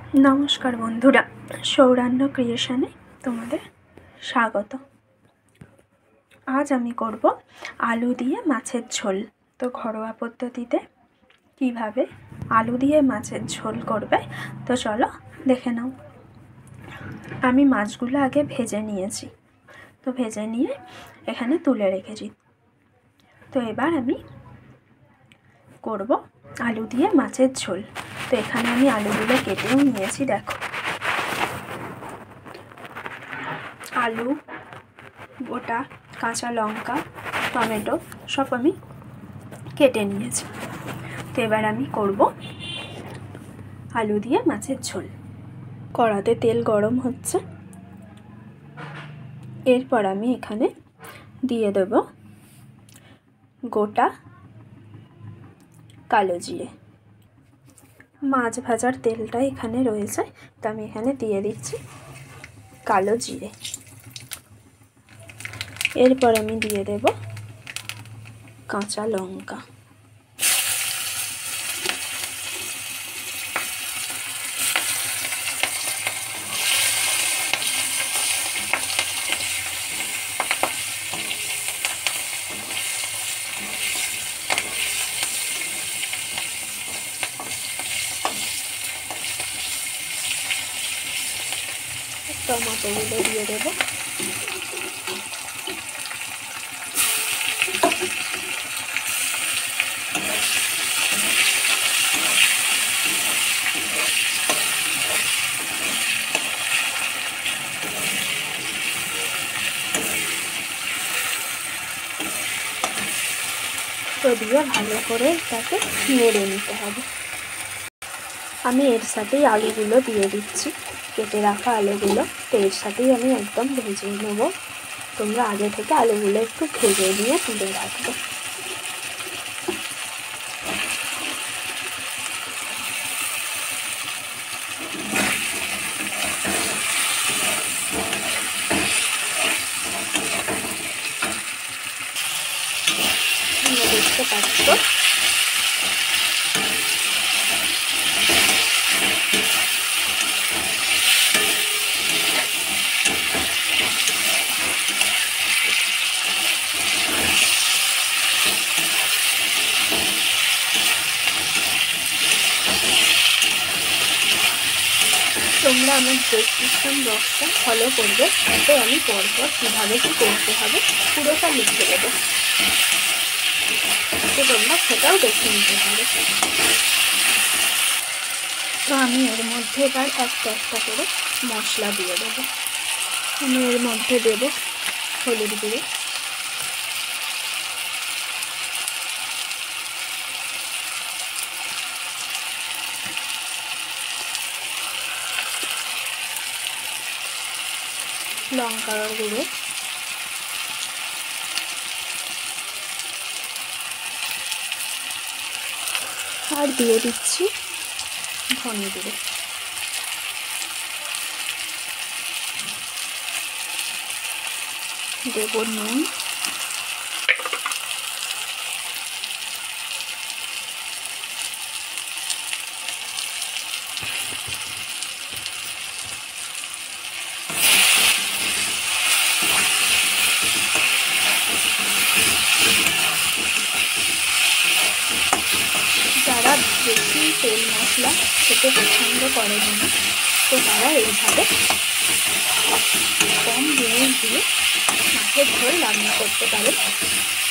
नमस्कार बंधुरा सौरान्य क्रिएशने तुम्हारे स्वागत। आज आमी करब आलू दिए माछेर झोल। तो घरोया पद्धतिते किभाबे आलू दिए माछेर झोल करबे तो चलो देखे नाओ। आमी माछगुलो आगे भेजे निएछि, तो भेजे निये एखाने तुले रेखेछि। तो एबार आमी करब आलू दिए माछेर झोल। तो एखाने आमी आलूगुलो केटेও निएछि। देखो आलू गोटा काँचा लंका टमेटो सब आमी केटे निएछि। तो एबार आमी करब आलू दिए माछेर झोल। कड़ाते तेल गरम होच्छे, एरपर आमी एखाने दिए देब गोटा कालो जिरे। माछ भाजार तेलटा एखाने रयेछे, तो आमी एखाने दिए दिচ্ছি कालो जिरे। एरपर आमी दिए देब काँचा लंका। टमाटोगुलो दिए देब। तो दिए भालो करे एटाके नेड़े निते हबे। आमी एर साथेई आलूगुलो दिए दिচ্ছি, केटे राखा आलूगुलो। तो एर साथेई आमी एकदम भेजे नेब। तोमरा आगे थेके आलूगुलो एकटु भेजे निये तुले राखबे। देखते पाচ্ছো তোমরা আমার ডেসক্রিপশন বক্সটা ফলো করবে, তাতে আমি পরপর কীভাবে কী করতে হবে পুরোটা লিখে দেবো। তো তোমরা সেটাও দেখে নিতে পারো। তো আমি এর মধ্যে এবার একটা একটা করে মশলা দিয়ে দেবো। আমি এর মধ্যে দেব হলুদ গুঁড়ো, লঙ্কার গুঁড়ো, আর দিয়ে দিচ্ছি ধনে গুঁড়ো। দেব নুন, যারা বেশি তেল মশলা খেতে পছন্দ করে না, তো তারা এইভাবে কম জিনিস দিয়ে মাছের ঝোল রান্না করতে পারে।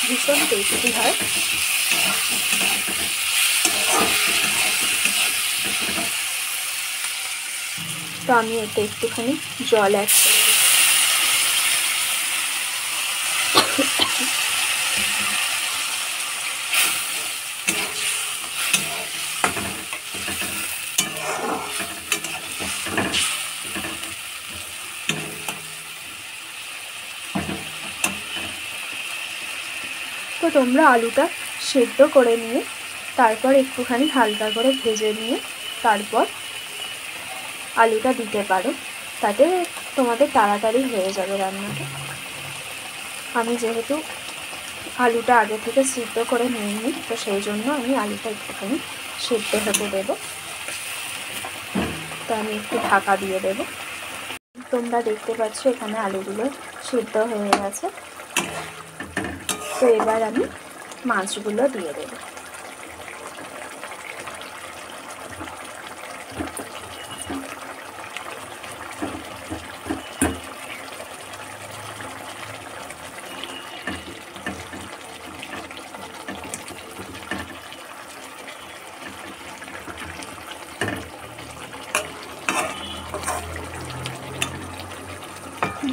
ভীষণ টেস্টি হয়। তো আমি এতে একটুখানি জল অ্যাড করে দিই। তো তোমরা আলুটা সেদ্ধ করে নিয়ে তারপর একটুখানি হালকা করে ভেজে নিয়ে তারপর আলুটা দিতে পারো, তাতে তোমাদের তাড়াতাড়ি হয়ে যাবে রান্নাটা। আমি যেহেতু আলুটা আগে থেকে সিদ্ধ করে নিইনি, তো সেই জন্য আমি আলুটা একটুখানি সেদ্ধ হতে দেবো। তো আমি একটু ঢাকা দিয়ে দেব। তোমরা দেখতে পাচ্ছ এখানে আলুগুলো সিদ্ধ হয়ে গেছে। তো এবার আমি মাছগুলো দিয়ে দেব।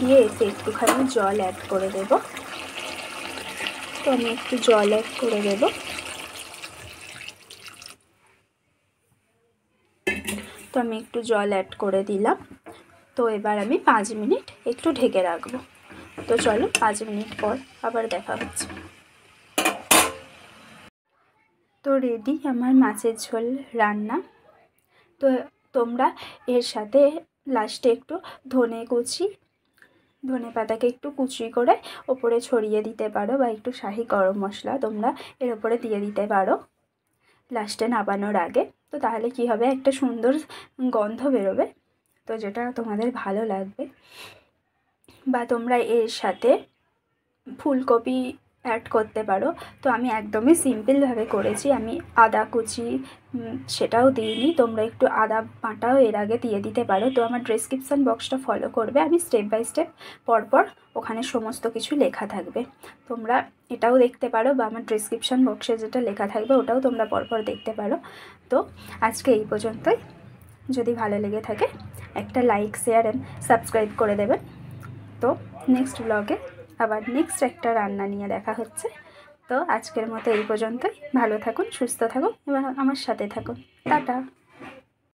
দিয়ে এতে একটুখানি জল অ্যাড করে দেব। তো আমি একটু জল অ্যাড করে দেব। তো আমি একটু জল অ্যাড করে দিলাম। তো এবার আমি 5 মিনিট একটু ঢেকে রাখবো। তো চলো 5 মিনিট পর আবার দেখা হচ্ছে। তো রেডি আমার মাছের ঝোল রান্না। তো তোমরা এর সাথে লাস্টে একটু ধনে পাতাকে একটু কুচি করে ওপরে ছড়িয়ে দিতে পারো, বা একটু শাহি গরম মশলা তোমরা এর ওপরে দিয়ে দিতে পারো লাস্টে নামানোর আগে। তো তাহলে কি হবে, একটা সুন্দর গন্ধ বেরোবে, তো যেটা তোমাদের ভালো লাগবে। বা তোমরা এর সাথে ফুলকপি অ্যাড করতে পারো। তো আমি একদমই সিম্পলভাবে করেছি, আমি আদা কুচি সেটাও দিইনি। তোমরা একটু আদা বাটাও এর আগে দিয়ে দিতে পারো। তো আমার ডেসক্রিপশান বক্সটা ফলো করবে, আমি স্টেপ বাই স্টেপ পরপর ওখানে সমস্ত কিছু লেখা থাকবে। তোমরা এটাও দেখতে পারো, বা আমার ডেসক্রিপশান বক্সে যেটা লেখা থাকবে ওটাও তোমরা পরপর দেখতে পারো। তো আজকে এই পর্যন্তই। যদি ভালো লেগে থাকে একটা লাইক, শেয়ার অ্যান্ড সাবস্ক্রাইব করে দেবেন। তো নেক্সট ব্লগে আবার নেক্সট একটা রান্না নিয়ে দেখা হচ্ছে। তো আজকের মতো এই পর্যন্তই। ভালো থাকুন, সুস্থ থাকুন এবং আমার সাথে থাকুন। টাটা।